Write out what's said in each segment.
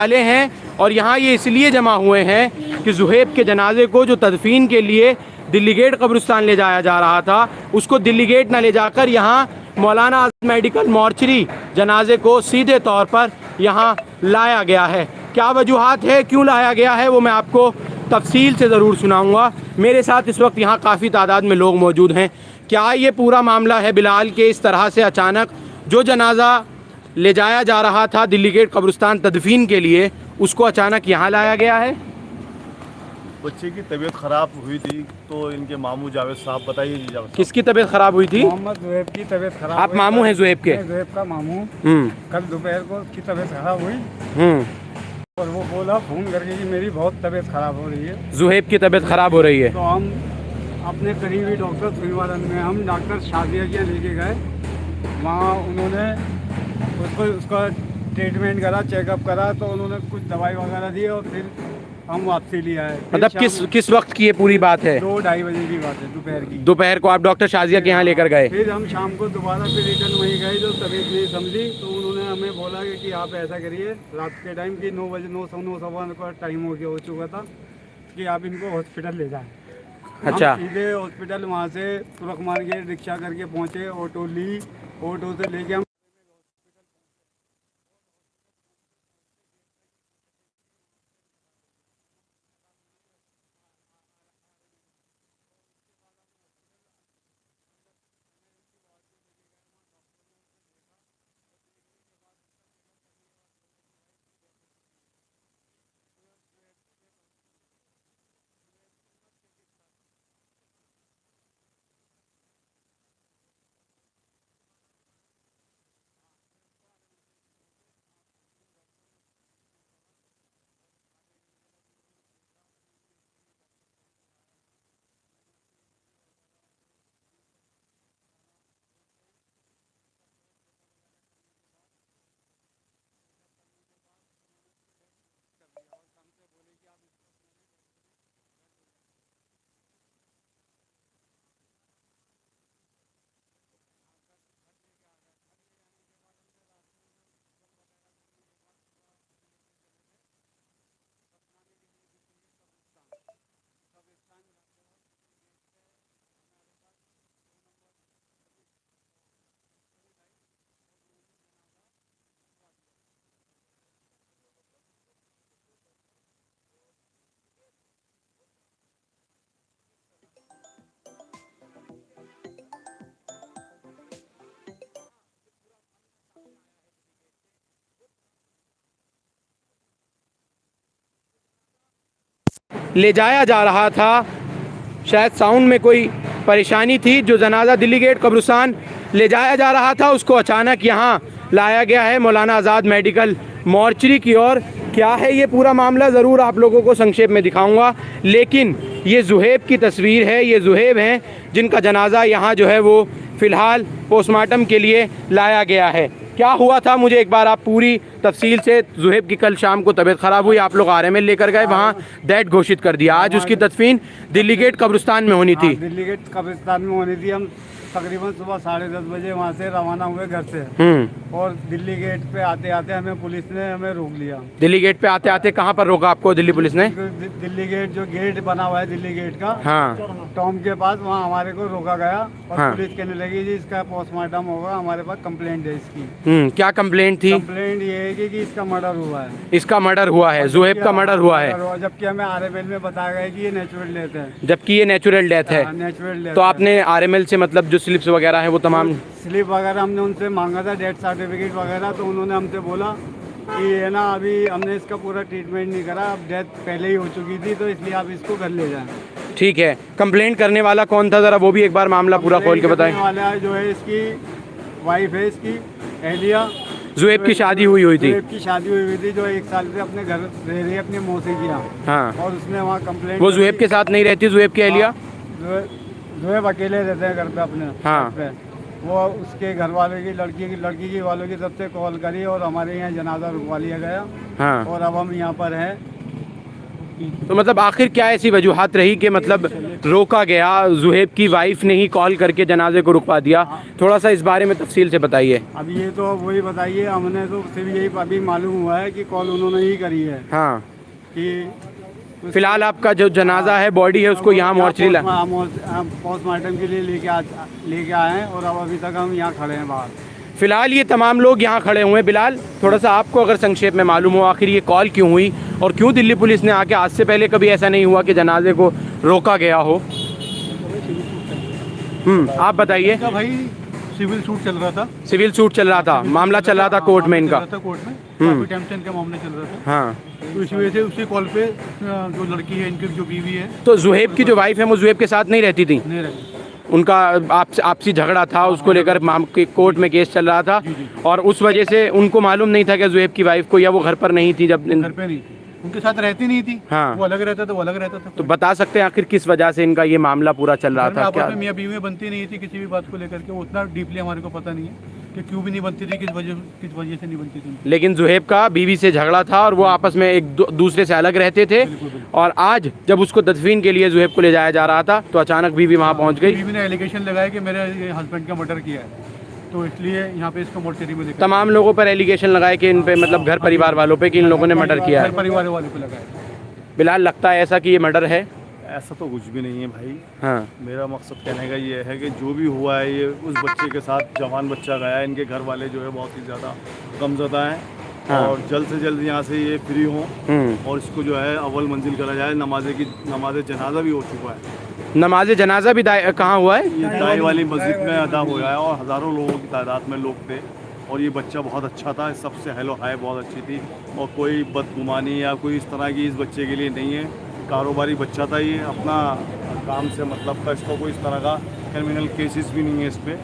वाले हैं और यहाँ ये इसलिए जमा हुए हैं कि ज़ुहैब के जनाजे को जो तदफीन के लिए दिल्ली गेट कब्रिस्तान ले जाया जा रहा था, उसको दिल्ली गेट ना ले जाकर यहाँ मौलाना आज़ाद मेडिकल मॉर्चरी जनाजे को सीधे तौर पर यहाँ लाया गया है। क्या वजूहात है, क्यों लाया गया है, वो मैं आपको तफसील से ज़रूर सुनाऊँगा। मेरे साथ इस वक्त यहाँ काफ़ी तादाद में लोग मौजूद हैं। क्या ये पूरा मामला है बिलाल के इस तरह से अचानक जो जनाजा ले जाया जा रहा था दिल्ली गेट कब्रिस्तान तदफीन के लिए, उसको अचानक यहाँ लाया गया है? बच्चे की तबीयत ख़राब हुई थी तो इनके मामू जावेद साहब, बताइए जी जावेद साहब। किसकी तबीयत ख़राब हुई थी? मोहम्मद ज़ुहैब की तबीयत खराब। आप मामू हैं ज़ुहैब के? ज़ुहैब का मामू। कल दोपहर को उसकी तबीयत खराब हुई और वो बोला फ़ोन करके कि मेरी बहुत तबीयत खराब हो रही है। ज़ुहैब की तबीयत ख़राब हो रही है तो हम अपने करीबी डॉक्टर सुईवालन में हम डॉक्टर शादिया के लेके गए। वहाँ उन्होंने उसका ट्रीटमेंट करा, चेकअप करा, तो उन्होंने कुछ दवाई वगैरह दी और फिर हम वापसी लिया है। मतलब किस वक्त की ये पूरी बात है? 2-2:30 बजे की बात है, दोपहर की। दोपहर को आप डॉक्टर शाजिया के यहाँ लेकर गए? फिर हम शाम को दोबारा फिर रिटर्न वहीं गए, जो तबीयत नहीं समझी तो उन्होंने हमें बोला कि आप ऐसा करिए, रात के टाइम की 9 बजे 9:15 का टाइम हो चुका था कि आप इनको हॉस्पिटल ले जाएं। अच्छा। हम सीधे हॉस्पिटल वहाँ से तुरक मार के रिक्शा करके पहुँचे, ऑटो ली, ऑटो से लेके हम ले जाया जा रहा था, शायद साउंड में कोई परेशानी थी। जो जनाजा दिल्ली गेट कब्रिस्तान ले जाया जा रहा था उसको अचानक यहाँ लाया गया है मौलाना आज़ाद मेडिकल मॉर्चरी की ओर। क्या है ये पूरा मामला, ज़रूर आप लोगों को संक्षेप में दिखाऊंगा, लेकिन ये ज़ुहैब की तस्वीर है। ये ज़ुहैब हैं जिनका जनाजा यहाँ जो है वो फ़िलहाल पोस्टमार्टम के लिए लाया गया है। क्या हुआ था, मुझे एक बार आप पूरी तफसील से। ज़ुहैब की कल शाम को तबीयत ख़राब हुई, आप लोग आरएमएल लेकर गए, वहाँ डेथ घोषित कर दिया। आज उसकी तदफीन दिल्ली गेट कब्रिस्तान में होनी थी। दिल्ली गेट कब्रिस्तान में होनी थी। हम तकरीबन सुबह 10:30 बजे वहाँ से रवाना हुए घर से और दिल्ली गेट पे आते आते हमें पुलिस ने हमें रोक लिया। दिल्ली गेट पे आते आते कहाँ पर रोका आपको दिल्ली पुलिस ने? दिल्ली गेट जो गेट बना हुआ है दिल्ली गेट का, हाँ, टॉम के पास, वहाँ हमारे को रोका गया और हाँ। पुलिस कहने लगी जी इसका पोस्टमार्टम होगा, हमारे पास कंप्लेंट है इसकी। क्या कंप्लेंट थी? कंप्लेंट ये है कि इसका मर्डर हुआ है। इसका मर्डर हुआ है, ज़ुहैब का मर्डर हुआ है, जबकि हमें आरएमएल में बताया गया कि ये नेचुरल डेथ है। जबकि ये नेचुरल डेथ है। Natural death. तो आपने आरएमएल से मतलब जो स्लिप्स वगैरह हैं वो तमाम स्लिप वगैरह हमने उनसे मांगा था, डेथ सर्टिफिकेट वगैरह, तो उन्होंने हमसे बोला कि ये ना अभी हमने इसका पूरा ट्रीटमेंट नहीं करा, अब डेथ पहले ही हो चुकी थी तो इसलिए आप इसको घर ले जाएं। ठीक है। कंप्लेंट करने वाला कौन था, ज़रा वो भी एक बार मामला पूरा खोल के बताएं। वाला जो है इसकी वाइफ है, इसकी एहलिया। ज़ुहैब की शादी हुई थी? ज़ुहैब की शादी हुई थी, जो 1 साल से अपने घर रह रही है अपनी मौसी के यहाँ। हाँ। और उसने वहाँ कंप्लेंट। वो ज़ुहैब के साथ नहीं रहती, ज़ुहैब की एहलिया? ज़ुहैब अकेले रहते हैं घर पे अपने। हाँ। पे वो उसके घर वाले की लड़की की वालों की तरफ से कॉल करी और हमारे यहाँ जनाजा रुकवा लिया गया। हाँ। और अब हम यहाँ पर हैं। तो मतलब आखिर क्या ऐसी वजूहात रही कि मतलब रोका गया, जुहेब की वाइफ ने ही कॉल करके जनाजे को रुकवा दिया? थोड़ा सा इस बारे में तफसील से बताइए। अब ये तो वही बताइए, हमने तो सिर्फ यही अभी मालूम हुआ है कि कॉल उन्होंने ही करी है हाँ, कि फिलहाल आपका जो जनाजा है, बॉडी है, उसको यहाँ मोर्चरी पोस्टमार्टम के लिए लेके आए हैं और अब अभी तक हम यहाँ खड़े हैं बाहर। फिलहाल ये तमाम लोग यहाँ खड़े हुए हैं। बिलाल, थोड़ा सा आपको अगर संक्षेप में मालूम हो आखिर ये कॉल क्यों हुई और क्यों दिल्ली पुलिस ने आके, आज से पहले कभी ऐसा नहीं हुआ कि जनाजे को रोका गया हो? आप बताइए। भाई सिविल सूट चल रहा था, सिविल सूट चल रहा था, मामला चल रहा था कोर्ट में इनका। कोर्ट में काफी टाइम से इनका मामला चल रहा था, हाँ, तो इसी वजह से उसी कॉल पे जो लड़की है, इनकी जो बीवी है, तो जुहेब की जो वाइफ है वो जुहेब के साथ नहीं रहती थी? नहीं रही। उनका आपसी झगड़ा था, उसको लेकर कोर्ट में केस चल रहा था और उस वजह से उनको मालूम नहीं था कि जुहेब की वाइफ को, या वो घर पर नहीं थी जब घर पे नहीं थी, उनके साथ रहती नहीं थी। हाँ। वो अलग रहता था, वो अलग रहता था। तो बता सकते हैं आखिर किस वजह से इनका ये मामला पूरा चल रहा था? क्या आपस में मियां बीवी में बनती नहीं थी किसी भी बात को लेकर के, वो उतना डीपली हमारे को पता नहीं है कि क्यों भी नहीं बनती थी, किस वजह से नहीं बनती थी। लेकिन जुहेब का बीवी से झगड़ा था और वो आपस में एक दूसरे से अलग रहते थे, और आज जब उसको तदफीन के लिए जुहेब को ले जाया जा रहा था तो अचानक बीवी वहाँ पहुँच गई। बीवी ने एलिगेशन लगाया कि मेरे हस्बैंड का मर्डर किया है, तो इसलिए यहाँ पे इसको मोर्चरी में देखा। तमाम लोगों पर एलिगेशन लगाए कि इन पे, मतलब घर परिवार वालों पे, कि इन लोगों ने मर्डर किया है। परिवार वालों को लगाया। बिलाल, लगता है ऐसा कि ये मर्डर है? ऐसा तो कुछ भी नहीं है भाई। हाँ, मेरा मकसद कहने का ये है कि जो भी हुआ है, ये उस बच्चे के साथ, जवान बच्चा गया है, इनके घर वाले जो है बहुत ही ज़्यादा गमज़दा हैं। हाँ। और जल्द से जल्द यहाँ से ये फ्री हों और इसको जो है अव्वल मंजिल करा जाए। नमाज जनाजा भी हो चुका है। नमाज जनाजा भी कहाँ हुआ है? ये दाई वाली मस्जिद में अदा हो गया है और हज़ारों लोगों की तादाद में लोग थे और ये बच्चा बहुत अच्छा था, सबसे हेलो हाय बहुत अच्छी थी और कोई बदगुमानी या कोई इस तरह की इस बच्चे के लिए नहीं है। कारोबारी बच्चा था, ये अपना काम से मतलब था, इसको कोई इस तरह का क्रिमिनल केसेस भी नहीं है इस पर।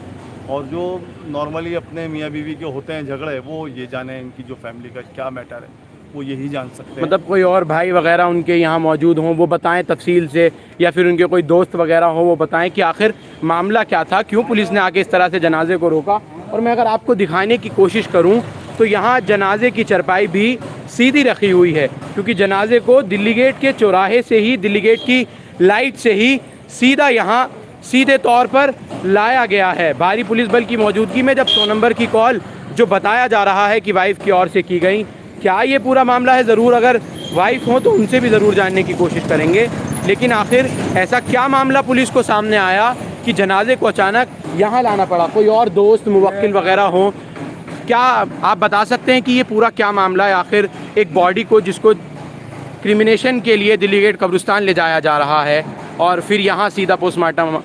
और जो नॉर्मली अपने मियाँ बीवी के होते हैं झगड़े, वो ये जाने इनकी जो फैमिली का क्या मैटर है, वो यही जान सकते हैं। मतलब कोई और भाई वगैरह उनके यहाँ मौजूद हों, वो बताएं तफसील से, या फिर उनके कोई दोस्त वगैरह हो, वो बताएं कि आखिर मामला क्या था, क्यों पुलिस ने आके इस तरह से जनाजे को रोका। और मैं अगर आपको दिखाने की कोशिश करूं तो यहाँ जनाजे की चरपाई भी सीधी रखी हुई है, क्योंकि जनाजे को दिल्ली गेट के चौराहे से ही, दिल्ली गेट की लाइट से ही सीधा यहाँ सीधे तौर पर लाया गया है। भारी पुलिस बल की मौजूदगी में जब 100 नंबर की कॉल जो बताया जा रहा है कि वाइफ की ओर से की गई, क्या ये पूरा मामला है? ज़रूर अगर वाइफ हो तो उनसे भी ज़रूर जानने की कोशिश करेंगे। लेकिन आखिर ऐसा क्या मामला पुलिस को सामने आया कि जनाजे को अचानक यहाँ लाना पड़ा? कोई और दोस्त मुवक्किल वगैरह हो, क्या आप बता सकते हैं कि ये पूरा क्या मामला है? आखिर एक बॉडी को जिसको क्रिमिनेशन के लिए दिल्ली गेट कब्रिस्तान ले जाया जा रहा है और फिर यहाँ सीधा पोस्टमार्टम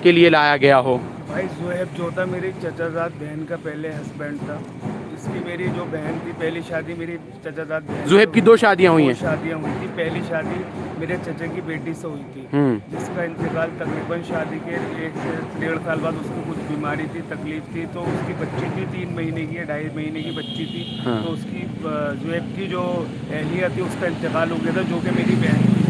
के लिए लाया गया हो। भाई जुहेब जो था मेरी चचाजाद बहन का पहले हस्बैंड था। इसकी मेरी जो बहन थी, पहली शादी मेरी चचाजाद बहन, जुहेब की 2 शादियाँ हुई हैं? 2 शादियाँ हुई थी। पहली शादी मेरे चचा की बेटी से हुई थी, जिसका इंतकाल तकरीबन शादी के 1 से 1.5 साल बाद उसको कुछ बीमारी थी, तकलीफ थी, तो उसकी बच्ची थी 3 महीने की या 2.5 महीने की बच्ची थी। तो उसकी जुहेब की जो एहलिया थी उसका इंतकाल हो गया था, जो कि मेरी बहन थी।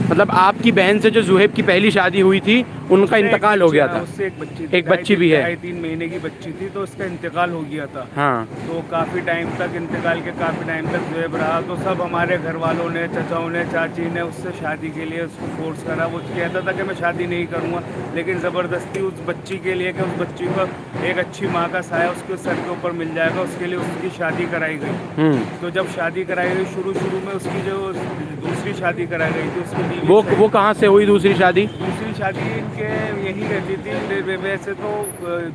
मतलब आपकी बहन से जो जुहेब की पहली शादी हुई थी उनका इंतकाल हो गया था? उससे एक बच्ची थी, एक बच्ची भी है? 3 महीने की बच्ची थी, तो उसका इंतकाल हो गया था। हाँ। तो काफ़ी टाइम तक, इंतकाल के काफ़ी टाइम तक जुहेब रहा। तो सब हमारे घर वालों ने, चचाओं ने, चाची ने उससे शादी के लिए उसको फोर्स करा। वो कहता था कि मैं शादी नहीं करूँगा, लेकिन ज़बरदस्ती उस बच्ची के लिए, कि उस बच्ची को एक अच्छी माँ का साया उसके सर के ऊपर मिल जाएगा, उसके लिए उसकी शादी कराई गई। तो जब शादी कराई गई, शुरू में उसकी जो दूसरी शादी कराई गई थी, उसकी वो कहाँ से हुई दूसरी शादी? दूसरी शादी इनके यहीं रहती थी, वैसे तो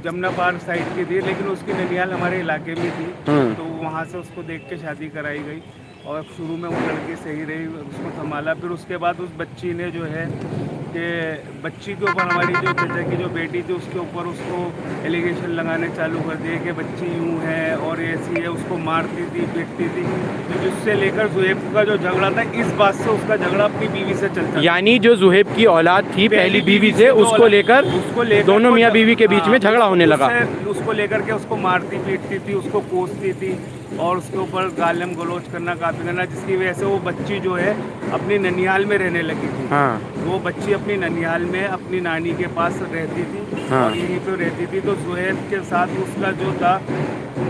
जमुना पार्क साइड की थी, लेकिन उसकी ननियाल हमारे इलाके में थी। तो वहाँ से उसको देख के शादी कराई गई और शुरू में वो लड़की सही रही, उसको संभाला। फिर उसके बाद उस बच्ची ने जो है कि बच्ची के ऊपर, हमारी जो चाचा की जो बेटी थी उसके ऊपर उसको एलिगेशन लगाने चालू कर दिए कि बच्ची यूँ है और ऐसी है, उसको मारती थी, पीटती थी। तो जिससे लेकर जुहेब का जो झगड़ा था, इस बात से उसका झगड़ा अपनी बीवी से चलता था। यानी जो जुहेब की औलाद थी पहली बीवी से, उसको लेकर दोनों मियाँ बीवी के बीच में झगड़ा होने लगा। उसको लेकर के उसको मारती पीटती थी, उसको कोसती थी और उसके ऊपर गालम गलोच करना, काफ़ी करना, जिसकी वजह से वो बच्ची जो है अपनी ननिहाल में रहने लगी थी। हाँ। वो बच्ची अपनी ननिहाल में अपनी नानी के पास रहती थी। हाँ। और यहीं पे रहती थी। तो जुहेब के साथ उसका जो था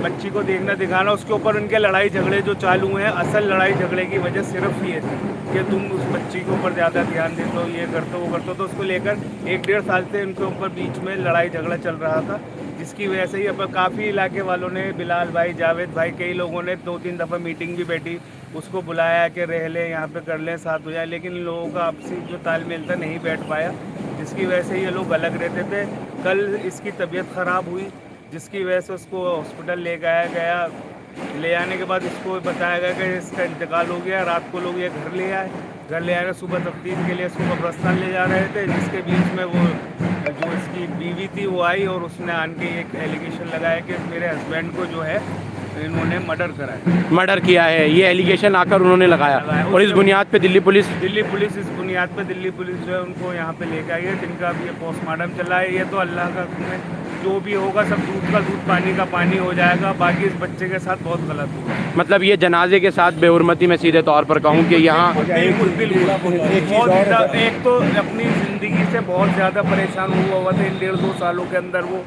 बच्ची को देखना दिखाना, उसके ऊपर उनके लड़ाई झगड़े जो चालू हैं, असल लड़ाई झगड़े की वजह सिर्फ ये थी कि तुम उस बच्ची के ऊपर ज़्यादा ध्यान देते हो, ये करते हो वो करते हो, तो उसको लेकर 1-1.5 साल से उनके ऊपर बीच में लड़ाई झगड़ा चल रहा था, जिसकी वजह से ही अब काफ़ी इलाके वालों ने, बिलाल भाई, जावेद भाई, कई लोगों ने 2-3 दफ़ा मीटिंग भी बैठी, उसको बुलाया कि रह लें यहाँ पे, कर लें, साथ हो जाए, लेकिन लोगों का आपसी जो तालमेल था नहीं बैठ पाया, जिसकी वजह से ये लोग अलग रहते थे। कल इसकी तबीयत ख़राब हुई, जिसकी वजह से उसको हॉस्पिटल ले गया। ले आने के बाद इसको बताया गया कि इसका इंतकाल हो गया। रात को लोग ये घर ले आए, सुबह तफ्तीश के लिए इसको कब्रस्तान ले जा रहे थे, जिसके बीच में वो जो इसकी बीवी थी वो आई और उसने आन के एक एलिगेशन लगाया कि मेरे हस्बैंड को जो है इन्होंने मर्डर करा है, मर्डर किया है, ये एलिगेशन आकर उन्होंने लगाया। और इस बुनियाद पे दिल्ली पुलिस इस बुनियाद पे दिल्ली पुलिस जो है उनको यहाँ पे लेके आई है, जिनका भी ये पोस्टमार्टम चला है। ये तो अल्लाह का हुक्म है, जो भी होगा सब दूध का दूध, पानी का पानी हो जाएगा। बाकी इस बच्चे के साथ बहुत गलत हुआ, मतलब ये जनाजे के साथ बेहुरमती में सीधे तौर पर कहूँ कि यहाँ बिल्कुल बहुत ज़्यादा, एक तो अपनी ज़िंदगी से बहुत ज़्यादा परेशान हुआ था इन 1.5-2 सालों के अंदर वो,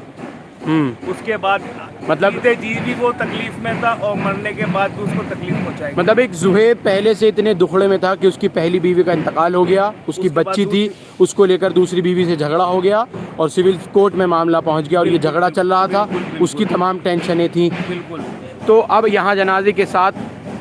उसके बाद मतलब जी भी वो तकलीफ में था और मरने के बाद भी उसको तकलीफ पहुंचाई। मतलब एक जुहैब पहले से इतने दुखड़े में था कि उसकी पहली बीवी का इंतकाल हो गया, उसकी बच्ची थी, उसको लेकर दूसरी बीवी से झगड़ा हो गया और सिविल कोर्ट में मामला पहुंच गया और ये झगड़ा चल रहा था, उसकी तमाम टेंशनें थी। बिल्कुल। तो अब यहाँ जनाजे के साथ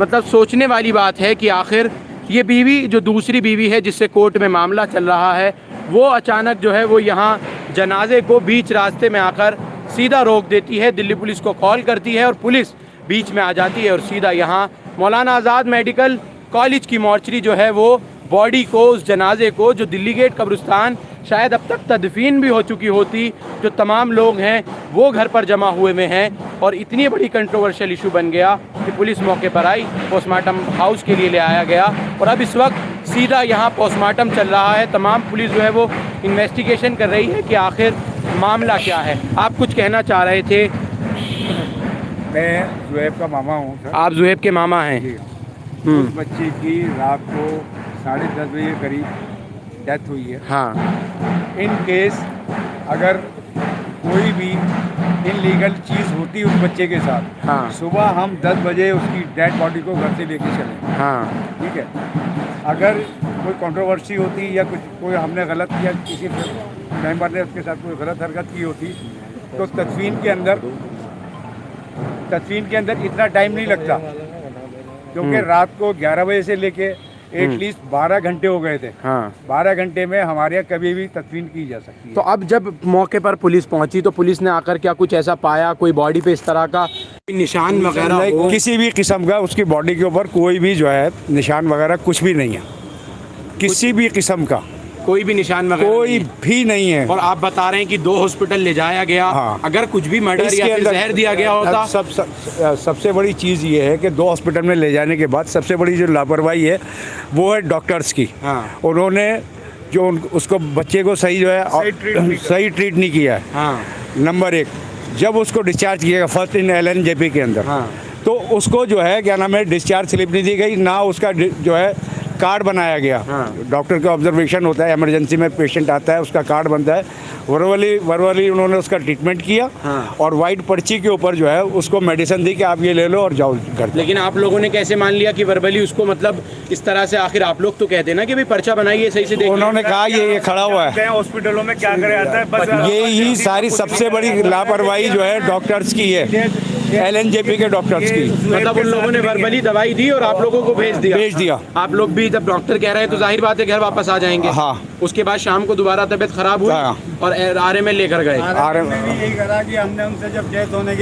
मतलब सोचने वाली बात है कि आखिर ये बीवी जो दूसरी बीवी है जिससे कोर्ट में मामला चल रहा है, वो अचानक जो है वो यहाँ जनाजे को बीच रास्ते में आकर सीधा रोक देती है, दिल्ली पुलिस को कॉल करती है और पुलिस बीच में आ जाती है और सीधा यहाँ मौलाना आज़ाद मेडिकल कॉलेज की मॉर्चरी जो है वो बॉडी को, उस जनाजे को जो दिल्ली गेट कब्रिस्तान शायद अब तक तदफीन भी हो चुकी होती, जो तमाम लोग हैं वो घर पर जमा हुए में हैं और इतनी बड़ी कंट्रोवर्शियल इशू बन गया कि पुलिस मौके पर आई, पोस्टमार्टम हाउस के लिए ले आया गया और अब इस वक्त सीधा यहाँ पोस्टमार्टम चल रहा है। तमाम पुलिस जो है वो इन्वेस्टिगेशन कर रही है कि आखिर मामला क्या है। आप कुछ कहना चाह रहे थे? मैं जुहैब का मामा हूँ सर। आप जुहैब के मामा हैं? उस बच्चे की रात को 10:30 बजे के करीब डेथ हुई है। हाँ। इन केस अगर कोई भी इनलीगल चीज़ होती उस बच्चे के साथ, हाँ। सुबह हम 10 बजे उसकी डेड बॉडी को घर से लेके चले, हाँ। ठीक है। अगर कोई कंट्रोवर्सी होती या कुछ कोई हमने गलत किया, किसी मेंबर ने उसके साथ कोई गलत हरकत की होती, तो तदफीन के अंदर इतना टाइम नहीं लगता, क्योंकि रात को 11 बजे से लेके एटलीस्ट 12 घंटे हो गए थे। हाँ। 12 घंटे में हमारे यहाँ कभी भी तदफीन की जा सकती है। तो अब जब मौके पर पुलिस पहुंची तो पुलिस ने आकर क्या कुछ ऐसा पाया, कोई बॉडी पे इस तरह का निशान वगैरह हो? किसी भी किस्म का उसकी बॉडी के ऊपर कोई भी जो है निशान वगैरह कुछ भी नहीं है, किसी भी किस्म का कोई भी निशान वगैरह कोई भी नहीं है। और आप बता रहे हैं कि 2 हॉस्पिटल ले जाया गया। हाँ। अगर कुछ भी मर्डर या फिर जहर दिया गया होता? सबसे बड़ी चीज़ ये है कि 2 हॉस्पिटल में ले जाने के बाद सबसे बड़ी जो लापरवाही है वो है डॉक्टर्स की। हाँ। उन्होंने जो उसको बच्चे को सही जो है सही ट्रीट नहीं किया है। हाँ। नंबर 1, जब उसको डिस्चार्ज किया गया फर्स्ट इन LNJP के अंदर, हाँ। तो उसको जो है क्या नाम है डिस्चार्ज स्लिप नहीं दी गई, ना उसका जो है कार्ड बनाया गया। हाँ। डॉक्टर का ऑब्जर्वेशन होता है, इमरजेंसी में पेशेंट आता है, उसका कार्ड बनता है, वर्बली उन्होंने उसका ट्रीटमेंट किया। हाँ। और वाइट पर्ची के ऊपर जो है उसको मेडिसिन दी कि आप ये ले लो और जाओ घर। लेकिन आप लोगों ने कैसे मान लिया कि वर्बली उसको, मतलब इस तरह से आखिर आप लोग तो कहते हैं ना कि भाई पर्चा बनाइए सही से देखिए। उन्होंने कहा ये खड़ा हुआ है। हॉस्पिटलों में क्या करे आता है, बस यही सारी सबसे बड़ी लापरवाही जो है डॉक्टर्स की है, LNJP के डॉक्टर्स की। मतलब उन लोगों ने वर्बली दवाई दी और आप लोगों को भेज दिया। आप लोग भी जब डॉक्टर कह रहे हैं तो जाहिर बात है घर वापस आ जाएंगे। हाँ। उसके बाद शाम को दोबारा तबीयत खराब हुई। हाँ। और RMA लेकर गए। RMA भी यही करा कि हमने उनसे जब डेथ होने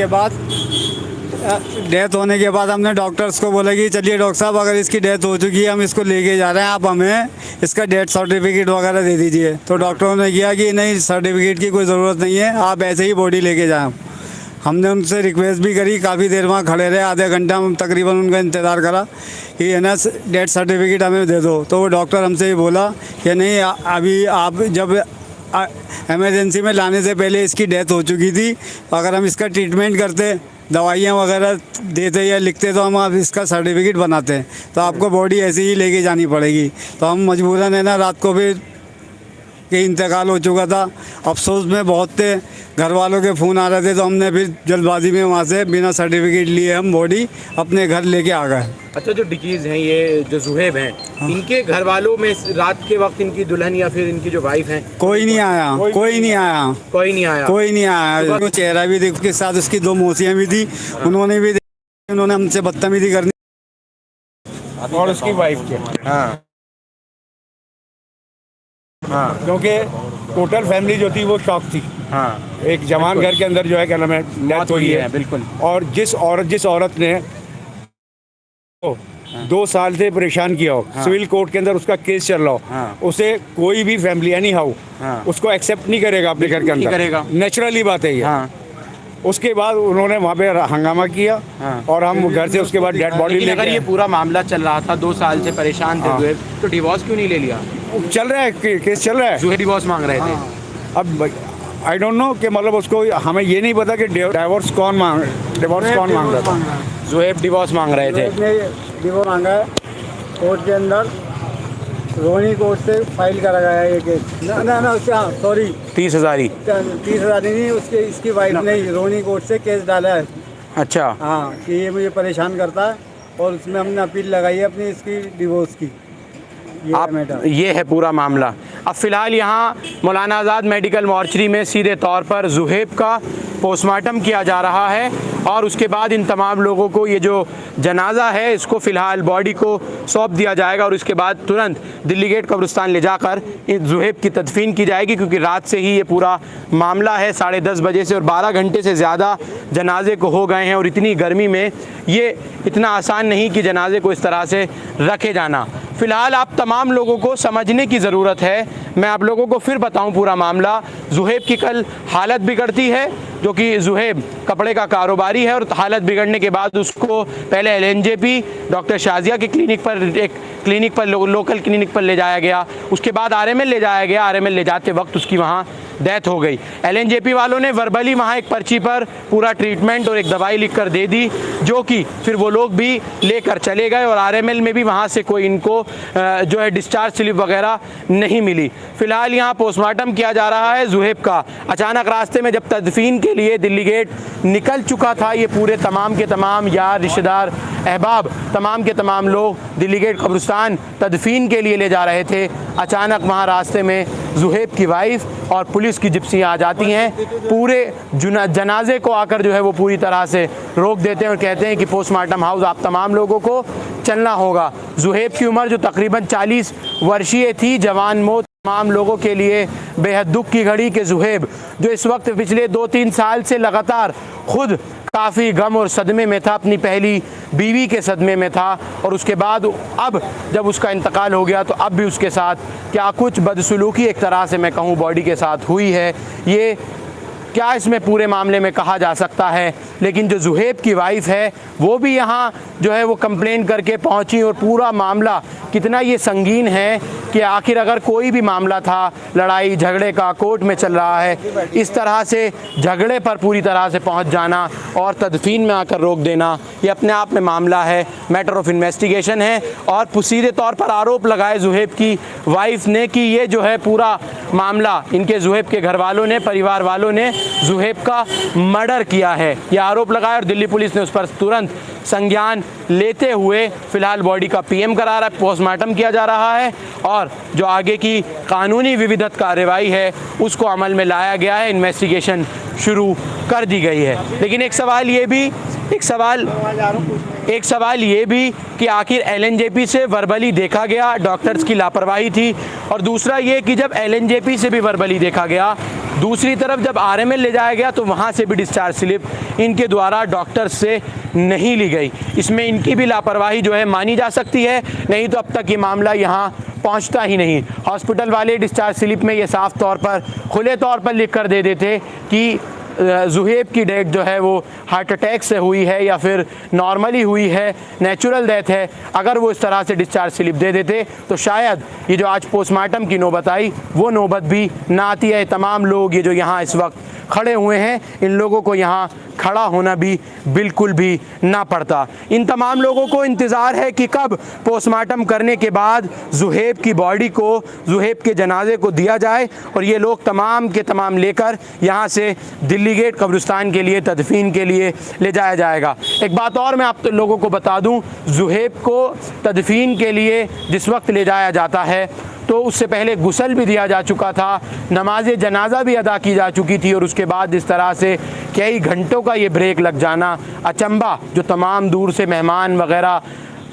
के बाद हमने डॉक्टर्स को बोला कि चलिए डॉक्टर साहब, अगर इसकी डेथ हो चुकी है, हम इसको लेके जा रहे हैं, आप हमें इसका डेथ सर्टिफिकेट वगैरह दे दीजिए। तो डॉक्टरों ने किया कि नहीं, सर्टिफिकेट की कोई ज़रूरत नहीं है, आप ऐसे ही बॉडी लेके जाएँ। हमने उनसे रिक्वेस्ट भी करी, काफ़ी देर वहाँ खड़े रहे, आधे घंटा हम तकरीबन उनका इंतज़ार करा कि है ना डेथ सर्टिफिकेट हमें दे दो। तो वो डॉक्टर हमसे ही बोला कि नहीं, अभी आप जब इमरजेंसी में लाने से पहले इसकी डेथ हो चुकी थी, अगर हम इसका ट्रीटमेंट करते, दवाइयाँ वगैरह देते या लिखते, तो हम आप इसका सर्टिफिकेट बनाते हैं, तो आपको बॉडी ऐसे ही लेके जानी पड़ेगी। तो हम मजबूरन है ना रात को फिर कि इंतकाल हो चुका था। अफसोस में बहुत थे, घर वालों के फ़ोन आ रहे थे, तो हमने फिर जल्दबाजी में वहाँ से बिना सर्टिफिकेट लिए हम बॉडी अपने घर लेके आ गए। अच्छा, जो डिकीज़ हैं, ये जो जुहेब हैं, इनके घर वालों में रात के वक्त इनकी दुल्हन या फिर इनकी जो वाइफ हैं, कोई नहीं आया, कोई नहीं आया, कोई नहीं आया। कोई नहीं आया। वो चेहरा भी देख, उसके साथ उसकी 2 मौसियाँ भी थी, उन्होंने भी देखा, उन्होंने हमसे बदतमीजी करनी और उसकी वाइफ के। हाँ हाँ क्योंकि टोटल फैमिली जो थी वो शॉक थी। हाँ, एक जवान घर के अंदर जो है क्या नाम है, डेथ हुई है। बिल्कुल। और जिस औरत ने 2 साल से परेशान किया हो, सिविल कोर्ट के अंदर उसका केस चल रहा हो, हाँ। उसे कोई भी फैमिली एनी हाउ हाँ। उसको एक्सेप्ट नहीं करेगा अपने घर के नहीं अंदर, करेगा। नेचुरली बात है ये। हाँ उसके बाद उन्होंने वहाँ पे हंगामा किया, हाँ। और हम घर से उसके बाद डेड बॉडी लेकिन अगर ये लेके पूरा मामला चल रहा था, 2 साल से परेशान थे हाँ। जुहेब, तो डिवोर्स क्यों नहीं ले लिया? चल रहा है, केस चल रहा है। जुहेब डिवोर्स मांग रहे थे। अब आई डोंट नो कि मतलब उसको, हमें ये नहीं पता कि डिवोर्स कौन मांग रहा था। जुहेब डिवोर्स मांग रहे थे। डिवोर्स मांगा है कोर्ट के अंदर, रोहिणी कोर्ट से फाइल करा गया है ये केस। ना उससे, हाँ सॉरी, 30,000 ही। 30,000 नहीं, उसके इसकी वाइफ ने रोहिणी कोर्ट से केस डाला है। अच्छा, हाँ, कि ये मुझे परेशान करता है, और उसमें हमने अपील लगाई है अपनी इसकी डिवोर्स की। ये है मैटर। ये है पूरा मामला। अब फिलहाल यहाँ मौलाना आज़ाद मेडिकल मॉर्चरी में सीधे तौर पर जुहेब का पोस्टमार्टम किया जा रहा है, और उसके बाद इन तमाम लोगों को ये जो जनाजा है इसको फ़िलहाल बॉडी को सौंप दिया जाएगा, और उसके बाद तुरंत दिल्ली गेट कब्रिस्तान ले जाकर इन जुहेब की तदफीन की जाएगी, क्योंकि रात से ही ये पूरा मामला है, 10:30 बजे से, और 12 घंटे से ज़्यादा जनाजे को हो गए हैं, और इतनी गर्मी में ये इतना आसान नहीं कि जनाजे को इस तरह से रखे जाना। फ़िलहाल आप तमाम लोगों को समझने की ज़रूरत है। मैं आप लोगों को फिर बताऊं पूरा मामला। जुहेब की कल हालत बिगड़ती है, जो कि जुहेब कपड़े का कारोबारी है, और हालत बिगड़ने के बाद उसको पहले LNJP डॉक्टर शाजिया के क्लिनिक पर लोकल क्लिनिक पर ले जाया गया, उसके बाद RML ले जाया गया। RML ले जाते वक्त उसकी वहाँ डेथ हो गई। LNJP वालों ने वर्बली वहाँ एक पर्ची पर पूरा ट्रीटमेंट और एक दवाई लिख कर दे दी, जो कि फिर वो लोग भी लेकर चले गए, और RML में भी वहाँ से कोई इनको जो है डिस्चार्ज स्लिप वगैरह नहीं मिली। फ़िलहाल यहाँ पोस्टमार्टम किया जा रहा है जुहेब का। अचानक रास्ते में जब तदफीन के लिए दिल्ली गेट निकल चुका था, ये पूरे तमाम के तमाम यार, रिश्तेदार, अहबाब, तमाम के तमाम लोग दिल्ली गेट कब्रिस्तान तदफीन के लिए ले जा रहे थे। अचानक वहाँ रास्ते में जुहेब की वाइफ और पुलिस की जिप्सियाँ आ जाती हैं, पूरे जनाजे को आकर जो है वो पूरी तरह से रोक देते हैं, और कहते हैं कि पोस्टमार्टम हाउस आप तमाम लोगों को चलना होगा। जुहेब की उम्र जो तकरीबन 40 वर्षीय थी, जवान मौत तमाम लोगों के लिए बेहद दुख की घड़ी के जुहेब, जो इस वक्त पिछले 2-3 साल से लगातार खुद काफ़ी गम और सदमे में था, अपनी पहली बीवी के सदमे में था, और उसके बाद अब जब उसका इंतकाल हो गया तो अब भी उसके साथ क्या कुछ बदसलूकी एक तरह से मैं कहूँ बॉडी के साथ हुई है, ये क्या इसमें पूरे मामले में कहा जा सकता है। लेकिन जो जुहेब की वाइफ है वो भी यहाँ जो है वो कंप्लेन करके पहुँची, और पूरा मामला कितना ये संगीन है कि आखिर अगर कोई भी मामला था लड़ाई झगड़े का, कोर्ट में चल रहा है, इस तरह से झगड़े पर पूरी तरह से पहुँच जाना और तदफीन में आकर रोक देना, ये अपने आप में मामला है, मैटर ऑफ इन्वेस्टिगेशन है। और सीधे तौर पर आरोप लगाए जुहेब की वाइफ ने कि ये जो है पूरा मामला इनके जुहेब के घर वालों ने, परिवार वालों ने जुहेब का मर्डर किया है, ये आरोप लगाया, और दिल्ली पुलिस ने उस पर तुरंत संज्ञान लेते हुए फ़िलहाल बॉडी का PM करा रहा है, पोस्टमार्टम किया जा रहा है, और जो आगे की कानूनी विविधत कार्रवाई है उसको अमल में लाया गया है, इन्वेस्टिगेशन शुरू कर दी गई है। लेकिन एक सवाल ये भी कि आखिर LNJP से वर्बली देखा गया, डॉक्टर्स की लापरवाही थी, और दूसरा ये कि जब LNJP से भी वर्बली देखा गया, दूसरी तरफ जब RML ले जाया गया तो वहाँ से भी डिस्चार्ज स्लिप इनके द्वारा डॉक्टर्स से नहीं ली गई। इसमें इनकी भी लापरवाही जो है मानी जा सकती है, नहीं तो अब तक ये मामला यहाँ पहुँचता ही नहीं। हॉस्पिटल वाले डिस्चार्ज स्लिप में ये साफ तौर पर खुले तौर पर लिख कर दे देते कि जुहेब की डेथ जो है वो हार्ट अटैक से हुई है या फिर नॉर्मली हुई है, नेचुरल डेथ है। अगर वो इस तरह से डिस्चार्ज स्लिप दे देते तो शायद ये जो आज पोस्टमार्टम की नौबत आई वो नौबत भी ना आती है। तमाम लोग ये जो यहाँ इस वक्त खड़े हुए हैं, इन लोगों को यहाँ खड़ा होना भी बिल्कुल भी ना पड़ता। इन तमाम लोगों को इंतज़ार है कि कब पोस्टमार्टम करने के बाद ज़ुहैब की बॉडी को, ज़ुहैब के जनाजे को दिया जाए और ये लोग तमाम के तमाम लेकर यहाँ से दिल्ली गेट कब्रिस्तान के लिए तदफीन के लिए ले जाया जाएगा। एक बात और मैं आप लोगों को बता दूं, ज़ुहैब को तदफीन के लिए जिस वक्त ले जाया जाता है तो उससे पहले गुस्ल भी दिया जा चुका था, नमाज जनाजा भी अदा की जा चुकी थी और उसके बाद इस तरह से कई घंटों का ये ब्रेक लग जाना, अचंबा जो तमाम दूर से मेहमान वगैरह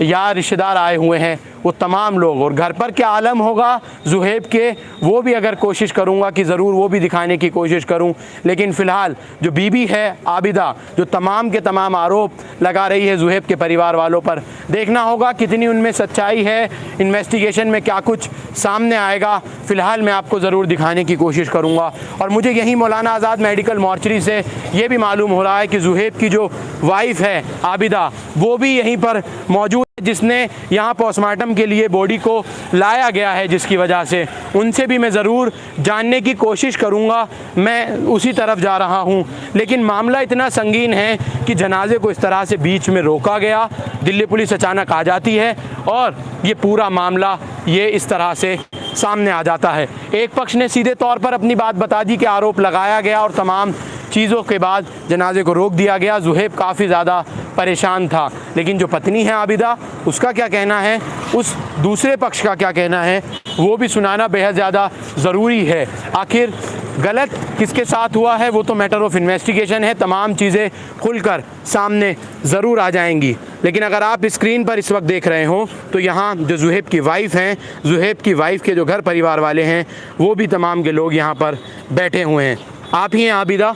या रिश्तेदार आए हुए हैं वो तमाम लोग, और घर पर क्या आलम होगा ज़ुहैब के, वो भी अगर कोशिश करूँगा कि ज़रूर वो भी दिखाने की कोशिश करूँ। लेकिन फ़िलहाल जो बीबी है आबिदा, जो तमाम के तमाम आरोप लगा रही है ज़ुहैब के परिवार वालों पर, देखना होगा कितनी उनमें सच्चाई है, इन्वेस्टिगेशन में क्या कुछ सामने आएगा। फ़िलहाल मैं आपको ज़रूर दिखाने की कोशिश करूँगा। और मुझे यहीं मौलाना आज़ाद मेडिकल मॉर्चरी से ये भी मालूम हो रहा है कि ज़ुहैब की जो वाइफ़ है आबिदा, वो भी यहीं पर मौजूद, जिसने यहाँ पोस्टमार्टम के लिए बॉडी को लाया गया है, जिसकी वजह से उनसे भी मैं ज़रूर जानने की कोशिश करूँगा। मैं उसी तरफ जा रहा हूँ, लेकिन मामला इतना संगीन है कि जनाजे को इस तरह से बीच में रोका गया, दिल्ली पुलिस अचानक आ जाती है और ये पूरा मामला ये इस तरह से सामने आ जाता है। एक पक्ष ने सीधे तौर पर अपनी बात बता दी कि आरोप लगाया गया और तमाम चीज़ों के बाद जनाजे को रोक दिया गया। ज़ुहैब काफ़ी ज़्यादा परेशान था, लेकिन जो पत्नी है आबिदा, उसका क्या कहना है, उस दूसरे पक्ष का क्या कहना है, वो भी सुनाना बेहद ज़्यादा ज़रूरी है। आखिर गलत किसके साथ हुआ है वो तो मैटर ऑफ इन्वेस्टिगेशन है, तमाम चीज़ें खुलकर सामने ज़रूर आ जाएंगी। लेकिन अगर आप स्क्रीन पर इस वक्त देख रहे हो तो यहाँ जो ज़ुहैब की वाइफ़ हैं, ज़ुहैब की वाइफ़ के जो घर परिवार वाले हैं, वो भी तमाम के लोग यहाँ पर बैठे हुए हैं। आप ही हैं आबिदा?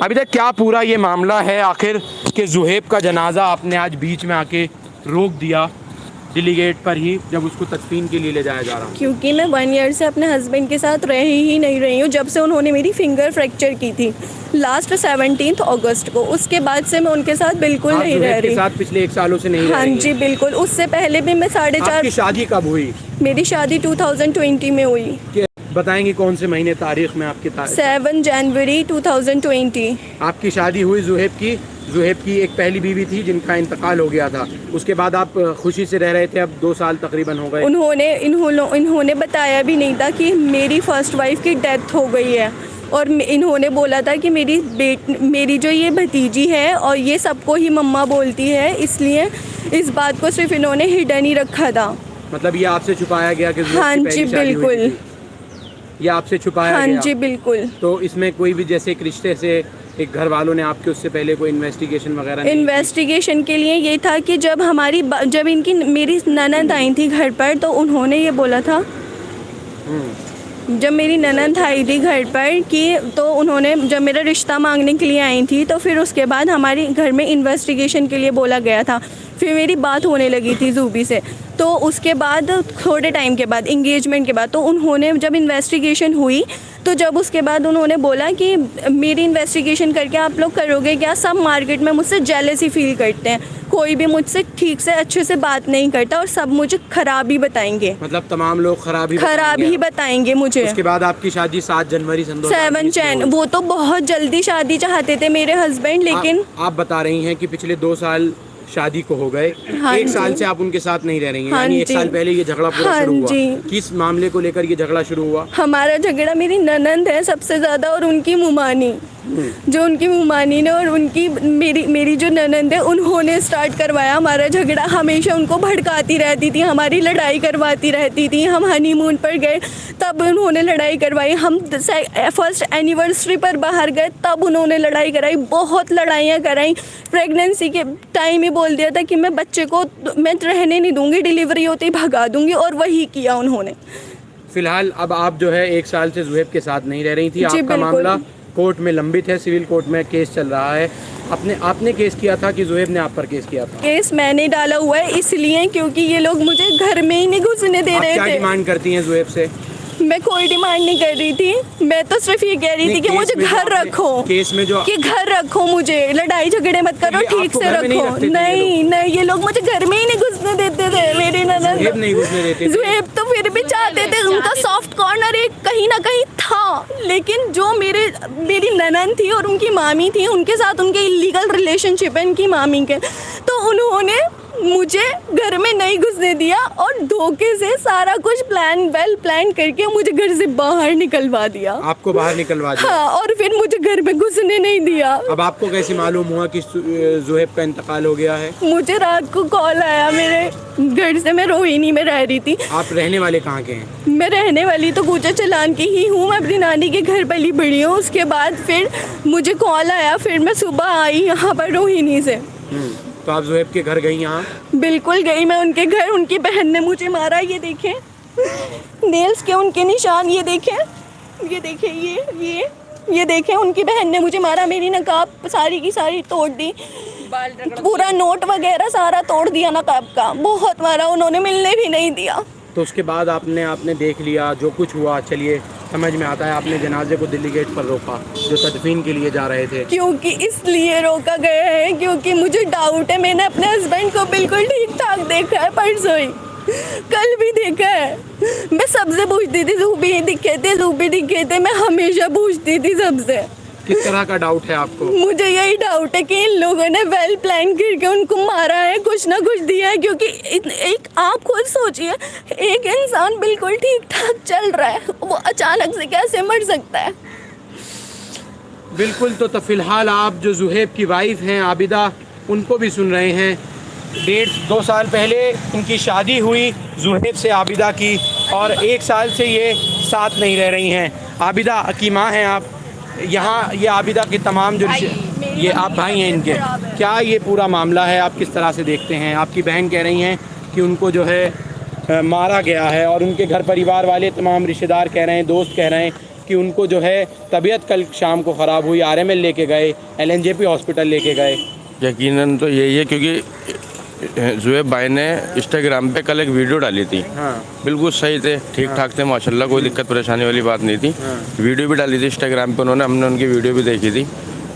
आबिदा, क्या पूरा ये मामला है आखिर कि ज़ुहैब का जनाजा आपने आज बीच में आके रोक दिया दिल्ली गेट पर ही, जब उसको तदफीन के लिए ले जाया जा रहा है? क्योंकि मैं 1 ईयर से अपने हस्बैंड के साथ ही नहीं रही हूँ, जब से उन्होंने मेरी फिंगर फ्रैक्चर की थी लास्ट 17 अगस्त को। उसके बाद से मैं उनके साथ बिल्कुल नहीं रह रही। साथ पिछले 1 सालों से नहीं रह हाँ रही जी बिल्कुल। उससे पहले भी मैं 4.5। आपकी शादी कब हुई? मेरी शादी 2020 में हुई। बताएंगी कौन से महीने तारीख में आपकी 7 जनवरी 2020 आपकी शादी हुई ज़ुहैब की? ज़ुहैब की एक पहली बीवी थी जिनका इंतकाल हो गया था, उसके बाद आप खुशी से रह रहे थे, अब 2 साल तकरीबन हो गए। इन्होंने बताया भी नहीं था कि मेरी फर्स्ट वाइफ की डेथ हो गई है, और इन्होंने बोला था कि मेरी जो ये भतीजी है और ये सबको ही मम्मा बोलती है, इसलिए इस बात को सिर्फ इन्होंने हिडन ही रखा था। मतलब ये आपसे छुपाया गया कि हाँ जी बिल्कुल, ये आपसे छुपाया हाँ गया? जी बिल्कुल। तो इसमें कोई भी जैसे एक रिश्ते से एक घर वालों ने आपके उससे पहले कोई इन्वेस्टिगेशन वगैरह नहीं? इन्वेस्टिगेशन के लिए ये था कि जब इनकी मेरी ननद आई थी घर पर, तो उन्होंने ये बोला था, जब मेरी ननद आई थी घर पर कि तो उन्होंने जब मेरा रिश्ता मांगने के लिए आई थी, तो फिर उसके बाद हमारे घर में इन्वेस्टिगेशन के लिए बोला गया था। फिर मेरी बात होने लगी थी ज़ूबी से, तो उसके बाद थोड़े टाइम के बाद, इंगेजमेंट के बाद, तो उन्होंने जब इन्वेस्टिगेशन हुई, तो जब उसके बाद उन्होंने बोला कि मेरी इन्वेस्टिगेशन करके आप लोग करोगे क्या? सब मार्केट में मुझसे जेलसी फील करते हैं, कोई भी मुझसे ठीक से अच्छे से बात नहीं करता और सब मुझे खराब ही बताएंगे। मतलब तमाम लोग खराब ही बताएंगे मुझे। उसके बाद आपकी शादी 7 जनवरी सन 7 वो तो बहुत जल्दी शादी चाहते थे मेरे हस्बैंड, लेकिन आप बता रही हैं कि पिछले 2 साल शादी को हो गए, हाँ 1 साल से आप उनके साथ नहीं रह रही हैं, हाँ यानी 1 साल पहले ये झगड़ा पूरा हाँ शुरू हुआ। जी। किस मामले को लेकर ये झगड़ा शुरू हुआ? हमारा झगड़ा मेरी ननंद है सबसे ज़्यादा और उनकी मुमानी, जो उनकी मुमानी ने और उनकी मेरी जो ननंद है, उन्होंने स्टार्ट करवाया हमारा झगड़ा। हमेशा उनको भड़काती रहती थी, हमारी लड़ाई करवाती रहती थी। हम हनीमून पर गए तब उन्होंने लड़ाई करवाई, हम फर्स्ट एनिवर्सरी पर बाहर गए तब उन्होंने लड़ाई कराई, बहुत लड़ाइयाँ कराई। प्रेगनेंसी के टाइम ही बोल दिया था कि मैं बच्चे को मैं रहने नहीं दूँगी, डिलीवरी होते ही भगा दूँगी, और वही किया उन्होंने। फिलहाल अब आप जो है 1 साल से ज़ुहैब के साथ नहीं रह रही थी, आपका मामला कोर्ट में लंबित है, सिविल कोर्ट में केस चल रहा है। आपने केस किया था कि ज़ुहैब ने आप पर केस किया था? केस मैंने डाला हुआ है, इसलिए क्योंकि ये लोग मुझे घर में ही नहीं घुसने दे रहे थे। क्या डिमांड करती हैं ज़ुहैब से? मैं कोई डिमांड नहीं कर रही थी, मैं तो सिर्फ ये कह रही थी कि मुझे घर रखो, केस में जो कि घर रखो, मुझे लड़ाई झगड़े मत करो, ये ठीक आपको से घर में नहीं रखो। रखते थे ये नहीं नहीं, ये लोग मुझे घर में ही नहीं घुसने देते थे। मेरी ननद जुहैब नहीं घुसने देते थे। जुहैब तो फिर भी चाहते थे, उनका सॉफ्ट कॉर्नर एक कहीं ना कहीं था, लेकिन जो मेरी ननद थी और उनकी मामी थी, उनके साथ उनके इलीगल रिलेशनशिप है इनकी मामी के, तो उन्होंने मुझे घर में नहीं घुसने दिया और धोखे से सारा कुछ वेल प्लान करके मुझे घर से बाहर निकलवा दिया। आपको बाहर निकलवा दिया? हाँ, और फिर मुझे घर में घुसने नहीं दिया। अब आपको कैसे मालूम हुआ कि जुहैब का इंतकाल हो गया है? मुझे रात को कॉल आया मेरे घर से, मैं रोहिणी में रह रही थी। आप रहने वाले कहाँ के हैं? मैं रहने वाली तो गुजर चलान की ही हूँ, मैं अपनी नानी के घर पली बड़ी हूँ। उसके बाद फिर मुझे कॉल आया, फिर मैं सुबह आई यहाँ पर रोहिणी से। तो आप जुहैब के घर गई यहाँ? बिल्कुल गई मैं उनके घर, उनकी बहन ने मुझे मारा, ये देखें नेल्स के उनके निशान, ये देखें, ये देखें, ये देखें, उनकी बहन ने मुझे मारा, मेरी नकाब सारी की सारी तोड़ दी, पूरा नोट वगैरह सारा तोड़ दिया नकाब का, बहुत मारा, उन्होंने मिलने भी नहीं दिया। तो उसके बाद आपने देख लिया जो कुछ हुआ, चलिए समझ में आता है, आपने जनाजे को दिल्ली गेट पर रोका जो तदफीन के लिए जा रहे थे। क्योंकि इसलिए रोका गया है क्योंकि मुझे डाउट है, मैंने अपने हस्बैंड को बिल्कुल ठीक ठाक देखा है, परसों ही, कल भी देखा है। मैं सबसे पूछती थी, रूबी दिखे थे, मैं हमेशा पूछती थी सबसे। किस तरह का डाउट है आपको? मुझे यही डाउट है कि इन लोगों ने वेल प्लान करके उनको मारा है, कुछ ना कुछ दिया है, क्योंकि एक आप खुद सोचिए, एक इंसान बिल्कुल ठीक ठाक चल रहा है, वो अचानक से कैसे मर सकता है? बिल्कुल। तो फिलहाल आप जो जुहैब की वाइफ हैं आबिदा, उनको भी सुन रहे हैं। 1.5-2 साल पहले इनकी शादी हुई जुहैब से आबिदा की, और 1 साल से ये साथ नहीं रह रही हैं। आबिदा की माँ हैं आप यहाँ, ये आबिदा की तमाम जो ये आप भाई हैं इनके, क्या ये पूरा मामला है, आप किस तरह से देखते हैं? आपकी बहन कह रही हैं कि उनको जो है मारा गया है, और उनके घर परिवार वाले तमाम रिश्तेदार कह रहे हैं, दोस्त कह रहे हैं कि उनको जो है तबीयत कल शाम को ख़राब हुई, RML लेके गए, LNJP हॉस्पिटल लेके गए। यकीनन तो यही है, क्योंकि जुहैब भाई ने इंस्टाग्राम पे कल एक वीडियो डाली थी। हाँ। बिल्कुल सही थे, ठीक ठाक थे माशाल्लाह, कोई दिक्कत परेशानी वाली बात नहीं थी। वीडियो भी डाली थी इंस्टाग्राम पे उन्होंने, हमने उनकी वीडियो भी देखी थी,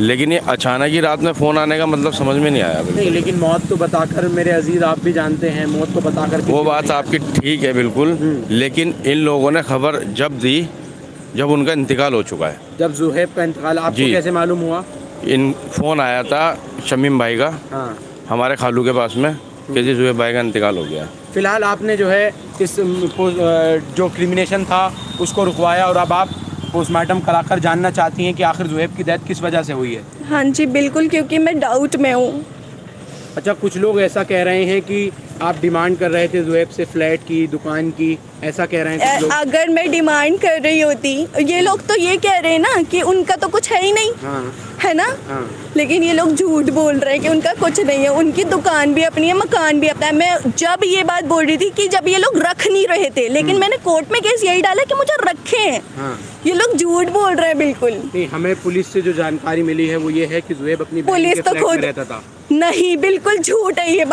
लेकिन ये अचानक ही रात में फ़ोन आने का मतलब समझ में नहीं आया। नहीं, लेकिन मौत तो बताकर, मेरे अजीज़ आप भी जानते हैं, मौत तो बताकर वो बात आपकी ठीक है बिल्कुल, लेकिन इन लोगों ने खबर जब दी जब उनका इंतकाल हो चुका है। जब जुहैब का इंतकाल आपको जी। कैसे मालूम हुआ? फ़ोन आया था शमीम भाई का, हाँ। हमारे खालू के पास में, कि जी जुहैब भाई का इंतकाल हो गया। फिलहाल आपने जो है इस जो क्रिमिनेशन था उसको रुकवाया, और अब आप पोस्टमार्टम कराकर जानना चाहती हैं कि आखिर जुहैब की डेथ किस वजह से हुई है? हाँ जी बिल्कुल, क्योंकि मैं डाउट में हूँ। अच्छा, कुछ लोग ऐसा कह रहे हैं कि आप डिमांड कर रहे थे जुहैब से फ्लैट की, दुकान की, ऐसा कह रहे हैं कुछ लोग। अगर मैं डिमांड कर रही होती, ये लोग तो ये कह रहे हैं ना कि उनका तो कुछ है ही नहीं, हाँ। है ना? हाँ। लेकिन ये लोग झूठ बोल रहे हैं कि उनका कुछ नहीं है, उनकी दुकान भी अपनी है, मकान भी अपना है। मैं जब ये बात बोल रही थी कि जब ये लोग रख नहीं रहे थे, लेकिन मैंने कोर्ट में केस यही डाला कि मुझे रखे हैं। हाँ। ये लोग झूठ बोल रहे हैं बिल्कुल। नहीं, हमें पुलिस से जो जानकारी मिली है वो ये है कि जुहैब अपनी बहन पुलिस के तो फ्लैट में खुद रहता था। नहीं, बिल्कुल झूठ है ये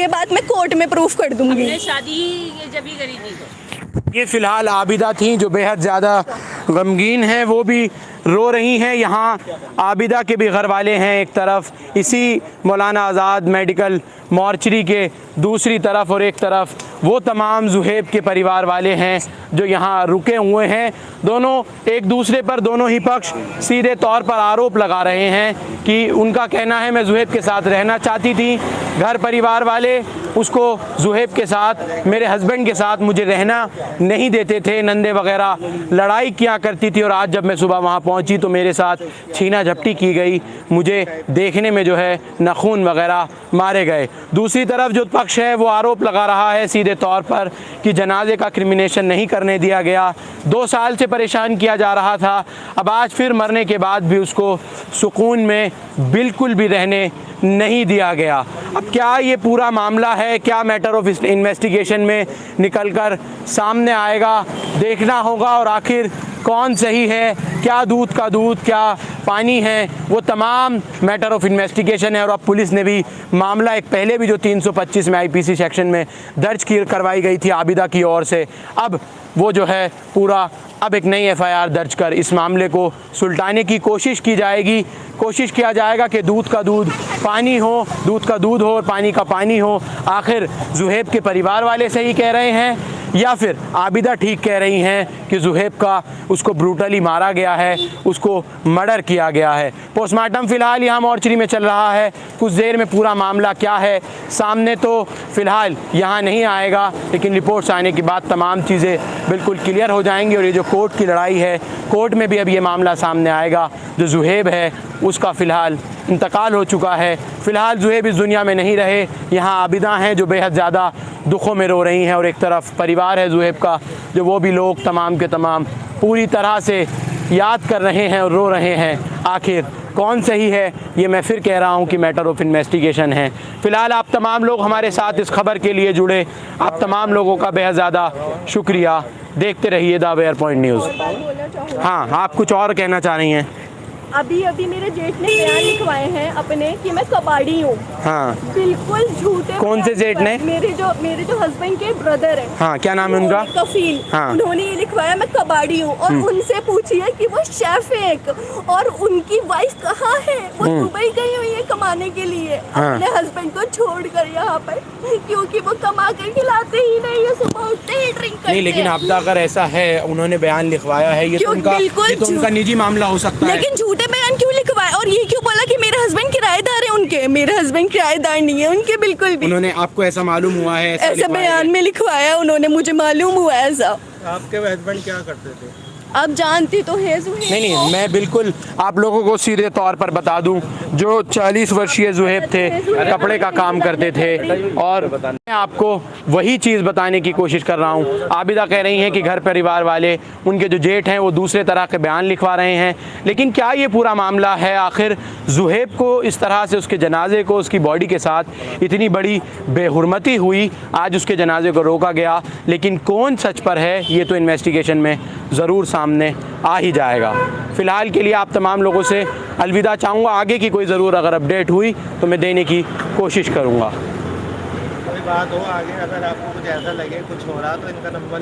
बात मैं कोर्ट में प्रूफ कर दूंगी। हमने शादी जब ही करी थी तो ये फ़िलहाल आबिदा थी जो बेहद ज़्यादा गमगीन हैं, वो भी रो रही हैं। यहाँ आबिदा के भी घर वाले हैं एक तरफ, इसी मौलाना आज़ाद मेडिकल मॉर्चरी के दूसरी तरफ, और एक तरफ वो तमाम जुहैब के परिवार वाले हैं जो यहाँ रुके हुए हैं। दोनों एक दूसरे पर, दोनों ही पक्ष सीधे तौर पर आरोप लगा रहे हैं कि उनका कहना है मैं जुहैब के साथ रहना चाहती थी, घर परिवार वाले उसको जुहैब के साथ, मेरे हस्बैंड के साथ मुझे रहना नहीं देते थे, नंदे वगैरह लड़ाई किया करती थी, और आज जब मैं सुबह वहाँ पहुँची तो मेरे साथ छीना झपटी की गई, मुझे देखने में जो है नाखून वगैरह मारे गए। दूसरी तरफ जो पक्ष है वो आरोप लगा रहा है सीधे तौर पर कि जनाजे का क्रिमिनेशन नहीं करने दिया गया, 2 साल से परेशान किया जा रहा था, अब आज फिर मरने के बाद भी उसको सुकून में बिल्कुल भी रहने नहीं दिया गया। अब क्या ये पूरा मामला है, क्या मैटर ऑफ इन्वेस्टिगेशन में निकलकर सामने आएगा, देखना होगा, और आखिर कौन सही है, क्या दूध का दूध, क्या पानी है, वो तमाम मैटर ऑफ इन्वेस्टिगेशन है। और अब पुलिस ने भी मामला एक पहले भी जो 325 में आईपीसी सेक्शन में दर्ज करवाई गई थी आबिदा की ओर से, अब वो जो है पूरा अब एक नई एफआईआर दर्ज कर इस मामले को सुलटाने की कोशिश की जाएगी। कोशिश किया जाएगा कि दूध का दूध पानी हो, दूध का दूध हो और पानी का पानी हो। आखिर जुहैब के परिवार वाले सही कह रहे हैं या फिर आबिदा ठीक कह रही हैं कि जुहैब का उसको ब्रूटली मारा गया है, उसको मर्डर किया गया है। पोस्टमार्टम फ़िलहाल यहाँ मॉर्चरी में चल रहा है। कुछ देर में पूरा मामला क्या है सामने तो फ़िलहाल यहाँ नहीं आएगा, लेकिन रिपोर्ट्स आने के बाद तमाम चीज़ें बिल्कुल क्लियर हो जाएंगी। और ये जो कोर्ट की लड़ाई है, कोर्ट में भी अब ये मामला सामने आएगा। जो जुहैब है उसका फ़िलहाल इंतकाल हो चुका है। फ़िलहाल जुहैब इस दुनिया में नहीं रहे। यहाँ आबिदा हैं जो बेहद ज़्यादा दुखों में रो रही हैं और एक तरफ परिवार है जुहैब का, जो वो भी लोग तमाम के तमाम पूरी तरह से याद कर रहे हैं और रो रहे हैं। आखिर कौन सही है, ये मैं फिर कह रहा हूँ कि मैटर ऑफ इन्वेस्टिगेशन है। फ़िलहाल आप तमाम लोग हमारे साथ इस खबर के लिए जुड़े, आप तमाम लोगों का बेहद ज़्यादा शुक्रिया। देखते रहिए द अवेयर पॉइंट न्यूज़। हाँ, आप कुछ और कहना चाह रही हैं? अभी अभी मेरे जेठ ने बयान लिखवाए हैं अपने कि मैं कबाड़ी हूँ। हाँ, बिल्कुल झूठे। कौन से जेठ ने? मेरे जो हस्बैंड के ब्रदर है। हाँ, क्या नाम है उनका? कफील। हाँ। उन्होंने ये लिखवाया मैं कबाड़ी हूँ। और उनसे पूछिए कि वो शेफ है एक, और उनकी वाइफ कहाँ है? वो दुबई गई हुई है कमाने के लिए। हाँ। अपने हस्बैंड को छोड़कर यहाँ पर, क्योंकि वो कमा कर खिलाते ही नहीं है, सुबह उठते ही ड्रिंक करते नहीं, लेकिन हैं। आबिदा अगर ऐसा है, उन्होंने बयान लिखवाया है, ये तो बिल्कुल उनका निजी मामला हो सकता है। लेकिन झूठे बयान क्यों लिखवाए? और ये क्यों बोला कि मेरे हस्बैंड किराएदार है उनके? मेरे हस्बैंड किराएदार नहीं है उनके, बिल्कुल भी। उन्होंने आपको ऐसा मालूम हुआ है? ऐसा बयान में लिखवाया उन्होंने, मुझे मालूम हुआ ऐसा। आपके हस्बैंड क्या करते थे? आप जानती तो है नहीं, मैं बिल्कुल आप लोगों को सीधे तौर पर बता दूं, जो 40 वर्षीय जुहैब थे, कपड़े का काम करते थे। और मैं आपको वही चीज़ बताने की कोशिश कर रहा हूं। आबिदा कह रही हैं कि घर परिवार वाले, उनके जो जेठ हैं, वो दूसरे तरह के बयान लिखवा रहे हैं। लेकिन क्या ये पूरा मामला है? आखिर जुहैब को इस तरह से उसके जनाजे को, उसकी बॉडी के साथ इतनी बड़ी बेहुरमती हुई, आज उसके जनाजे को रोका गया, लेकिन कौन सच पर है ये तो इन्वेस्टिगेशन में ज़रूर सामने आ ही जाएगा। फ़िलहाल के लिए आप तमाम लोगों से अलविदा चाहूँगा। आगे की कोई ज़रूर अगर अपडेट हुई तो मैं देने की कोशिश करूँगा। कोई बात हो आगे, अगर आपको कुछ ऐसा लगे कुछ हो रहा तो इनका नंबर